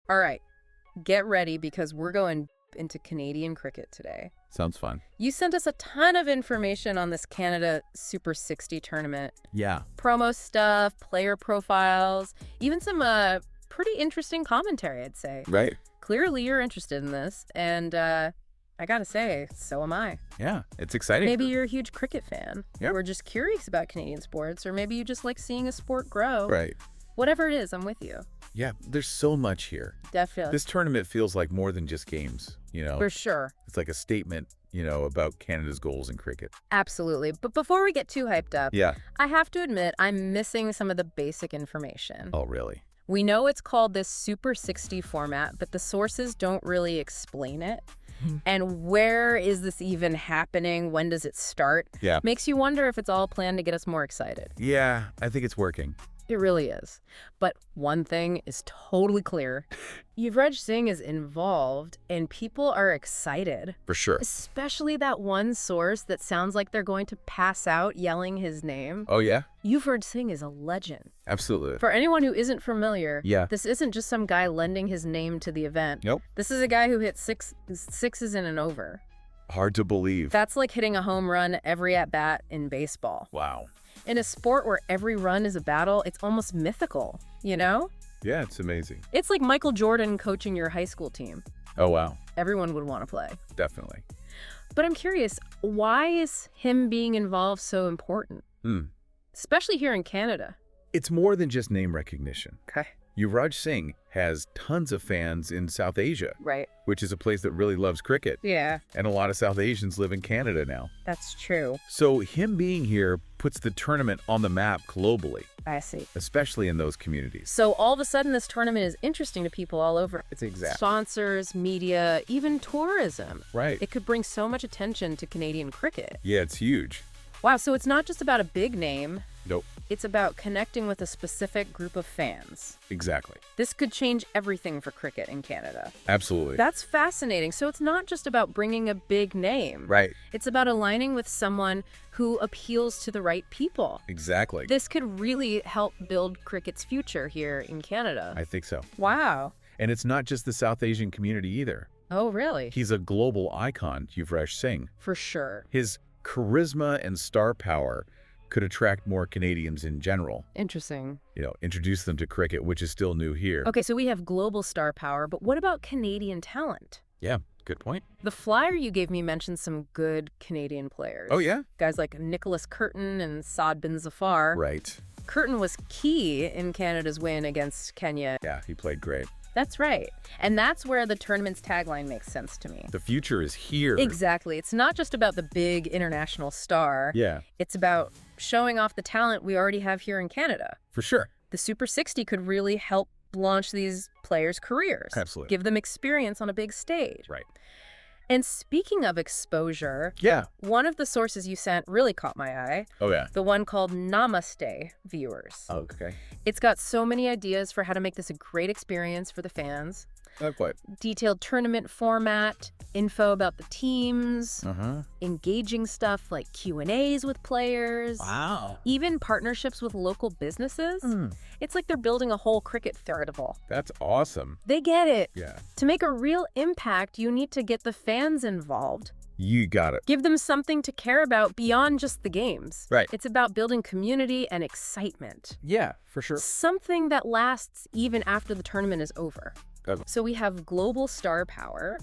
All right, get ready because we're going into Canadian cricket today. Sounds fun. You sent us a ton of information on this Canada SUPER60 tournament. Yeah. Promo stuff, player profiles, even some pretty interesting commentary, I'd say. Right. Clearly you're interested in this, and I gotta say, so am I. Yeah, it's exciting. Maybe you're a huge cricket fan. Yep. Or just curious about Canadian sports, or maybe you just like seeing a sport grow. Right. Whatever it is, I'm with you. Yeah, there's so much here. Definitely. This tournament feels like more than just games, For sure. It's like a statement, about Canada's goals in cricket. Absolutely. But before we get too hyped up, Yeah. I have to admit I'm missing some of the basic information. Oh, really? We know it's called this SUPER60 format, but the sources don't really explain it. And where is this even happening? When does it start? Yeah. Makes you wonder if it's all planned to get us more excited. Yeah, I think it's working. It really is. But one thing is totally clear. Yuvraj Singh is involved, and people are excited. For sure. Especially that one source that sounds like they're going to pass out yelling his name. Oh, yeah? Yuvraj Singh is a legend. Absolutely. For anyone who isn't familiar, Yeah. this isn't just some guy lending his name to the event. Nope. This is a guy who hit sixes in and over. Hard to believe. That's like hitting a home run every at-bat in baseball. Wow. In a sport where every run is a battle, it's almost mythical, Yeah, it's amazing. It's like Michael Jordan coaching your high school team. Oh, wow. Everyone would want to play. Definitely. But I'm curious, why is him being involved so important? Especially here in Canada. It's more than just name recognition. Okay. Yuvraj Singh has tons of fans in South Asia, Right. which is a place that really loves cricket. Yeah, And a lot of South Asians live in Canada now. that's true. So him being here puts the tournament on the map globally, I see. especially in those communities. So all of a sudden, this tournament is interesting to people all over. It's exact. Sponsors, media, even tourism. Right. It could bring so much attention to Canadian cricket. Yeah, it's huge. Wow, so it's not just about a big name. Nope. It's about connecting with a specific group of fans. Exactly. This could change everything for cricket in Canada. Absolutely. That's fascinating. So it's not just about bringing a big name. Right. It's about aligning with someone who appeals to the right people. Exactly. This could really help build cricket's future here in Canada. I think so. Wow. And it's not just the South Asian community either. Oh, really? He's a global icon, Yuvraj Singh. For sure. His charisma and star power could attract more Canadians in general. Interesting. Introduce them to cricket, which is still new here. Okay, so we have global star power, but what about Canadian talent? Yeah, good point. The flyer you gave me mentioned some good Canadian players. Oh, yeah? Guys like Nicholas Curtin and Saad bin Zafar. Right. Curtin was key in Canada's win against Kenya. Yeah, he played great. That's right. And that's where the tournament's tagline makes sense to me. The future is here. Exactly. It's not just about the big international star. Yeah, It's about showing off the talent we already have here in Canada. for sure. The SUPER60 could really help launch these players' careers. Absolutely. Give them experience on a big stage. Right. And speaking of exposure, Yeah. one of the sources you sent really caught my eye. Oh, yeah. The one called Namaste Viewers. Okay. It's got so many ideas for how to make this a great experience for the fans. Not quite. Detailed tournament format, info about the teams, Uh-huh. engaging stuff like Q&As with players, Wow. even partnerships with local businesses. It's like they're building a whole cricket festival. That's awesome. They get it. Yeah. To make a real impact, you need to get the fans involved. You got it. Give them something to care about beyond just the games. Right. It's about building community and excitement. Yeah, for sure. Something that lasts even after the tournament is over. Okay. So we have global star power,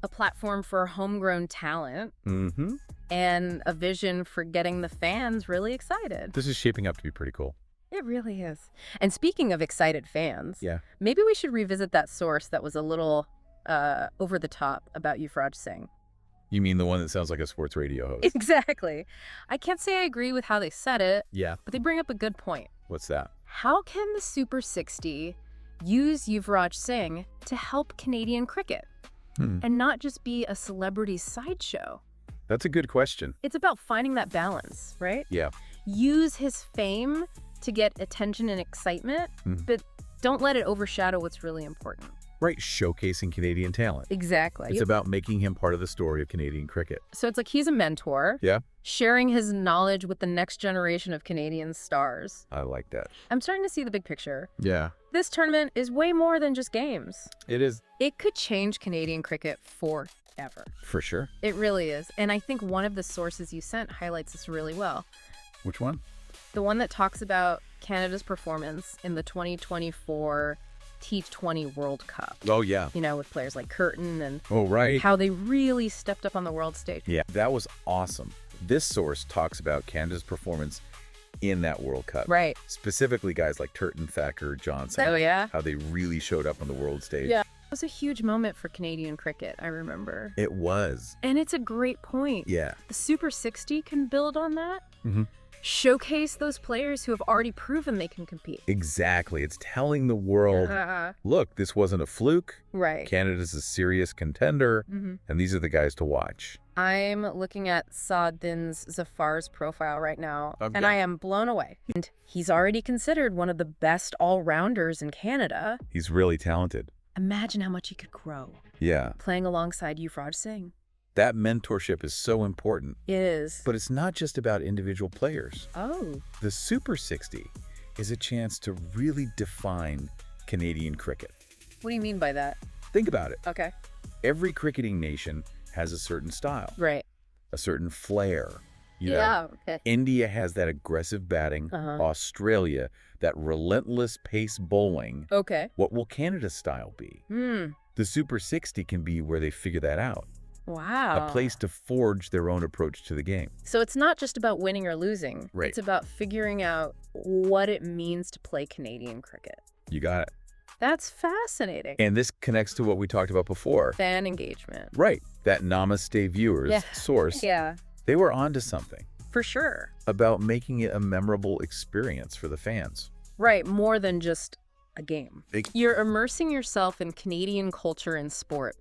a platform for homegrown talent, Mm-hmm. and a vision for getting the fans really excited. This is shaping up to be pretty cool. It really is. And speaking of excited fans, Yeah. maybe we should revisit that source that was a little over the top about Yuvraj Singh. You mean the one that sounds like a sports radio host? Exactly. I can't say I agree with how they said it, Yeah. but they bring up a good point. What's that? How can the SUPER60 use Yuvraj Singh to help Canadian cricket and not just be a celebrity sideshow? That's a good question. It's about finding that balance, right? Yeah. Use his fame to get attention and excitement, but don't let it overshadow what's really important. Right, showcasing Canadian talent. Exactly. It's about making him part of the story of Canadian cricket. So it's like he's a mentor. Yeah. Sharing his knowledge with the next generation of Canadian stars. I like that. I'm starting to see the big picture. Yeah. This tournament is way more than just games. It is. It could change Canadian cricket forever. For sure. It really is. And I think one of the sources you sent highlights this really well. Which one? The one that talks about Canada's performance in the 2024 T20 World Cup. Oh, yeah. You know, with players like Curtin and Oh, right. how they really stepped up on the world stage. Yeah, that was awesome. This source talks about Canada's performance in that World Cup. Right. Specifically guys like Turton, Thacker, Johnson. Oh, yeah? How they really showed up on the world stage. Yeah. It was a huge moment for Canadian cricket, I remember. It was. And it's a great point. Yeah. The Super 60 can build on that. Mm-hmm. Showcase those players who have already proven they can compete. Exactly. It's telling the world, look, this wasn't a fluke. Right. Canada's a serious contender, and these are the guys to watch. I'm looking at Saadin Zafar's profile right now, and I am blown away. And he's already considered one of the best all-rounders in Canada. He's really talented. Imagine how much he could grow. Yeah. Playing alongside Yuvraj Singh. That mentorship is so important. It is. But it's not just about individual players. Oh. The Super 60 is a chance to really define Canadian cricket. What do you mean by that? Think about it. Okay. Every cricketing nation has a certain style, Right. a certain flair. You know? Okay. India has that aggressive batting. Australia, that relentless pace bowling. Okay. What will Canada's style be? The Super 60 can be where they figure that out. Wow. A place to forge their own approach to the game. So it's not just about winning or losing. Right. It's about figuring out what it means to play Canadian cricket. You got it. That's fascinating. And this connects to what we talked about before. Fan engagement. Right. That Namaste Viewers source. Yeah. They were onto something For sure. about making it a memorable experience for the fans. Right. More than just a game. Ex- You're immersing yourself in Canadian culture and sport.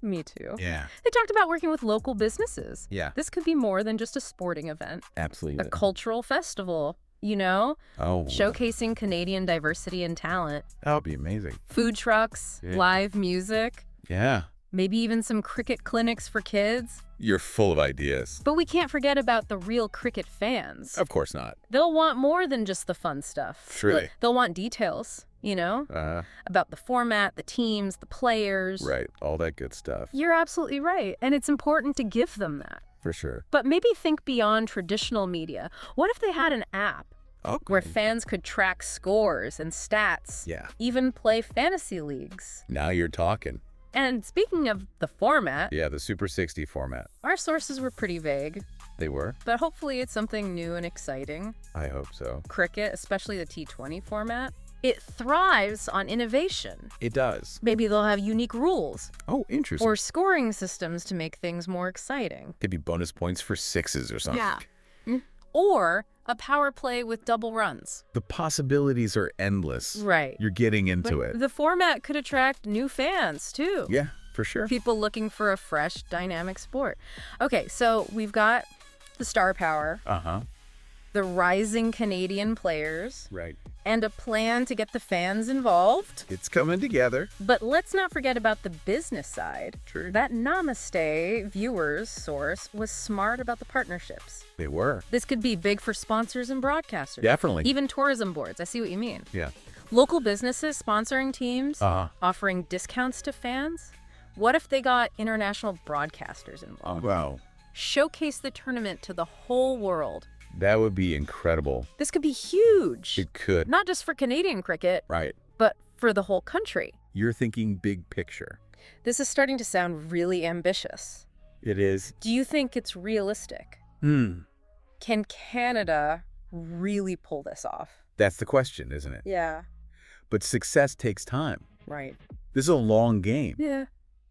Me too. Yeah. They talked about working with local businesses. Yeah. This could be more than just a sporting event. Absolutely. A cultural festival, you know? Oh. Showcasing Canadian diversity and talent. That would be amazing. Food trucks, live music, Yeah. maybe even some cricket clinics for kids. You're full of ideas. But we can't forget about the real cricket fans. Of course not. They'll want more than just the fun stuff. Truly. They'll want details, you know? About the format, the teams, the players. Right. All that good stuff. You're absolutely right. And it's important to give them that. For sure. But maybe think beyond traditional media. What if they had an app where fans could track scores and stats? Yeah. Even play fantasy leagues. Now you're talking. And speaking of the format, Yeah, the Super 60 format. our sources were pretty vague, They were? but hopefully it's something new and exciting. I hope so. Cricket, especially the T20 format, it thrives on innovation. It does. Maybe they'll have unique rules Oh, interesting. or scoring systems to make things more exciting. Could be bonus points for sixes or something. Or a power play with double runs. The possibilities are endless. Right. You're getting into But it. the format could attract new fans, too. Yeah, for sure. People looking for a fresh, dynamic sport. Okay, so we've got the star power, the rising Canadian players, Right. and a plan to get the fans involved. It's coming together. But let's not forget about the business side. True. That Namaste viewers source was smart about the partnerships. They were. This could be big for sponsors and broadcasters. Definitely. Even tourism boards. I see what you mean. Yeah. Local businesses sponsoring teams, offering discounts to fans. What if they got international broadcasters involved? Wow. Showcase the tournament to the whole world. That would be incredible. This could be huge. It could. Not just for Canadian cricket, Right. but for the whole country. You're thinking big picture. This is starting to sound really ambitious. It is. Do you think it's realistic? Can Canada really pull this off? That's the question, isn't it? Yeah. But success takes time. Right. This is a long game. Yeah.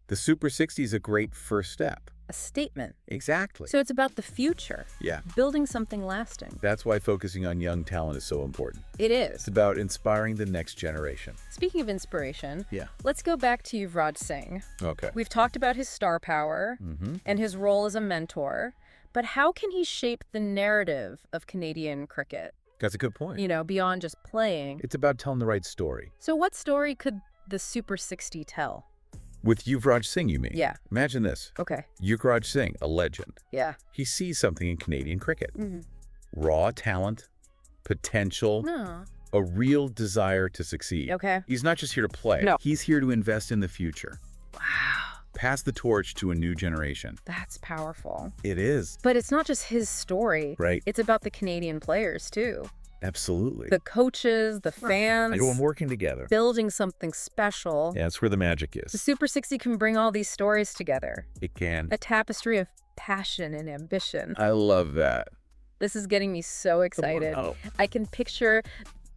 The Super 60 is a great first step. A statement. Exactly. So it's about the future. Yeah. Building something lasting. That's why focusing on young talent is so important. It It's is. about inspiring the next generation. Speaking of inspiration, Yeah. let's go back to Yuvraj Singh. Okay. We've talked about his star power and his role as a mentor, but how can he shape the narrative of Canadian cricket, That's a good point. you know, beyond just playing? It's about telling the right story. So what story could the Super 60 tell? With Yuvraj Singh, you mean? Yeah. Imagine this. Okay. Yuvraj Singh, a legend. Yeah. He sees something in Canadian cricket. Mm-hmm. Raw talent, potential, No. a real desire to succeed. Okay. He's not just here to play. No. He's here to invest in the future. Wow. Pass the torch to a new generation. That's powerful. It is. But it's not just his story. Right. It's about the Canadian players, too. Absolutely. The coaches, the fans. Everyone working together. Building something special. Yeah, that's where the magic The is. Super 60 can bring all these stories together. It can. A tapestry of passion and ambition. I love that. This is getting me so excited. Oh. I can picture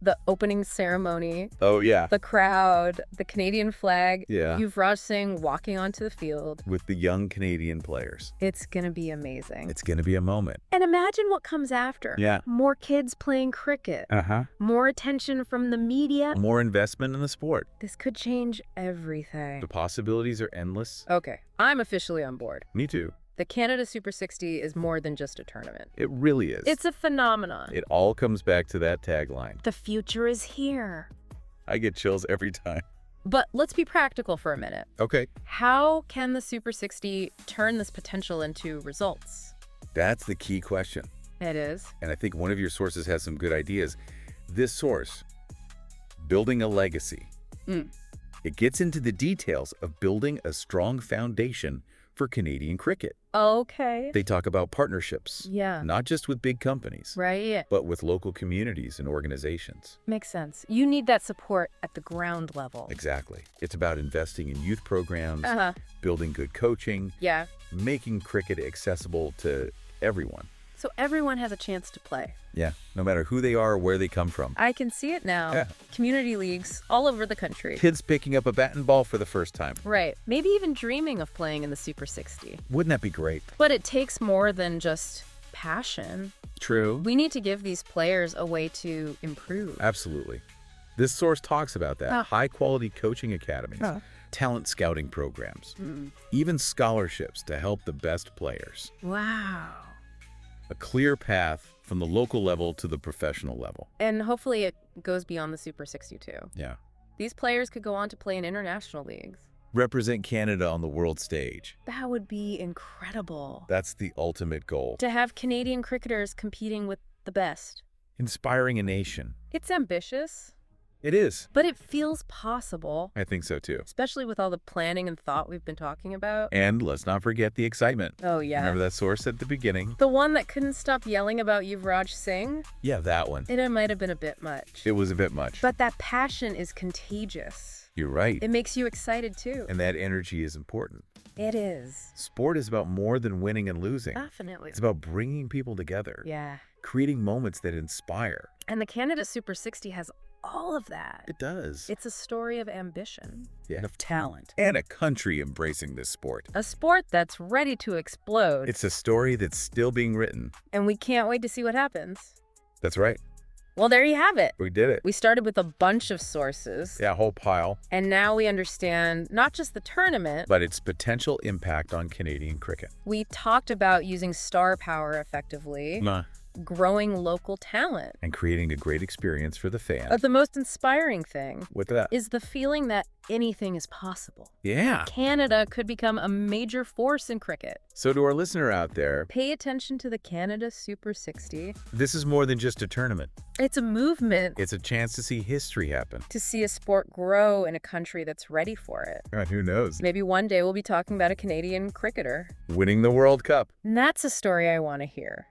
the opening ceremony, Oh, yeah. the crowd, the Canadian flag, Yeah. Yuvraj Singh walking onto the field. With the young Canadian players. It's going to be amazing. It's going to be a moment. And imagine what comes after. Yeah. More kids playing cricket. Uh-huh. More attention from the media. More investment in the sport. This could change everything. The possibilities are endless. Okay, I'm officially on board. Me too. The Canada Super 60 is more than just a tournament. It really is. It's a phenomenon. It all comes back to that tagline. The future is here. I get chills every time. But let's be practical for a minute. Okay. How can the Super 60 turn this potential into results? That's the key question. It is. And I think one of your sources has some good ideas. This source, Building a Legacy. It gets into the details of building a strong foundation for Canadian cricket. Okay. They talk about partnerships, Yeah. not just with big companies, Right. but with local communities and organizations. Makes sense. You need that support at the ground level. Exactly. It's about investing in youth programs, Uh-huh. building good coaching, Yeah. making cricket accessible to everyone. So everyone has a chance to play. Yeah, no matter who they are or where they come from. I can see it now. Yeah. Community leagues all over the country. Kids picking up a bat and ball for the first time. Right. Maybe even dreaming of playing in the Super 60. Wouldn't that be great? But it takes more than just passion. True. We need to give these players a way to improve. Absolutely. This source talks about that. Oh. High-quality coaching academies, talent scouting programs, even scholarships to help the best players. Wow. A clear path from the local level to the professional level. And hopefully it goes beyond the Super 62. Yeah. These players could go on to play in international leagues. Represent Canada on the world stage. That would be incredible. That's the ultimate goal. To have Canadian cricketers competing with the best. Inspiring a nation. It's ambitious, It is. but it feels possible, I think so too. especially with all the planning and thought we've been talking about. And let's not forget the excitement. Oh, yeah. Remember that source at the beginning? The one that couldn't stop yelling about Yuvraj Singh? Yeah, that one. It might have been a bit much. It was a bit much. But that passion is contagious. You're right. It makes you excited, too. And that energy is important. It is. Sport is about more than winning and losing. Definitely. It's about bringing people together. Yeah. Creating moments that inspire. And the Canada Super 60 has all of that. It does. It's a story of ambition. Yeah. Of talent. And a country embracing this sport. A sport that's ready to explode. It's a story that's still being written. And we can't wait to see what happens. That's right. Well, there you have it. We did it. We started with a bunch of sources. Yeah, a whole pile. And now we understand not just the tournament, But its potential impact on Canadian cricket. we talked about using star power effectively, growing local talent. And creating a great experience for the fans. But the most inspiring thing With that. is the feeling that anything is possible. Yeah. Canada could become a major force in cricket. So to our listener out there, Pay attention to the Canada Super 60. this is more than just a tournament. It's a movement It's a chance to see history happen. to see a sport grow in a country that's ready for it. God, who knows? Maybe one day we'll be talking about a Canadian cricketer. Winning the World Cup. And that's a story I want to hear.